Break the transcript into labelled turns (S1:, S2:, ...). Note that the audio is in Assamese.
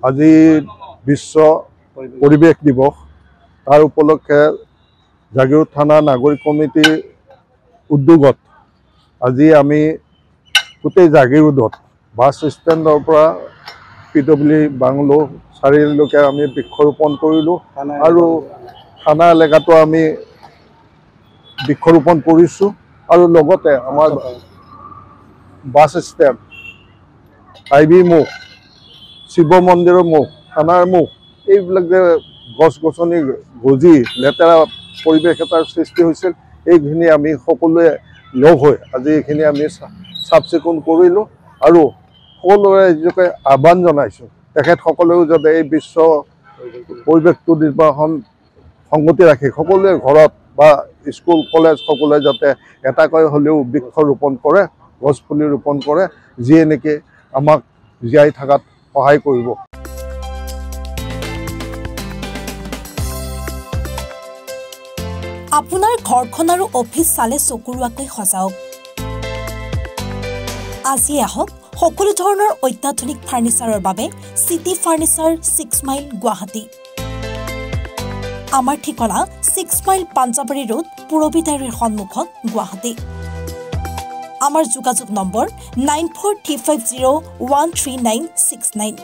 S1: আজি বিশ্ব পৰিৱেশ দিৱস তাৰ উপলক্ষে জাগিৰোড থানা নাগৰিক কমিটিৰ উদ্যোগত আজি আমি গোটেই জাগিৰোডত বাছ ষ্টেণ্ডৰ পৰা PW বাংলো চাৰিআলিলৈকে আমি বৃক্ষৰোপণ কৰিলোঁ আৰু থানা এলেকাটো আমি বৃক্ষৰোপণ কৰিছোঁ আৰু লগতে আমাৰ বাছ ষ্টেণ্ড IB মুখ শিৱ মন্দিৰৰ মুখ থানাৰ মুখ এইবিলাক যে গছ গছনি গজি লেতেৰা পৰিৱেশ এটাৰ সৃষ্টি হৈছিল এইখিনি আমি সকলোৱে লগ হৈ আজি এইখিনি আমি চাফ চিকুণ কৰিলোঁ আৰু সকলোৰে নিজকে আহ্বান জনাইছোঁ তেখেতসকলেও যাতে এই বিশ্ব পৰিৱেশটো নিৰ্বাহন সংগতি ৰাখি সকলোৱে ঘৰত বা স্কুল কলেজ সকলোৱে যাতে এটাকৈ হ'লেও বৃক্ষ ৰোপণ কৰে গছ পুলি ৰোপণ কৰে যিয়ে নেকি আমাক জীয়াই থকাত সহায় কৰিব।
S2: আপোনাৰ ঘৰখন আৰু অফিচ চালে চকুৰুৱাকৈ সজাওক। আজি আহক সকলো ধৰণৰ অত্যাধুনিক ফাৰ্নিচাৰৰ বাবে চিটি ফাৰ্নিচাৰ 6 মাইল গুৱাহাটী। আমাৰ ঠিকনা 6 মাইল পাঞ্জাবাৰী ৰোড পুৰবিদাৰীৰ সন্মুখত গুৱাহাটী। আমাৰ যোগাযোগ নম্বৰ 9435013969।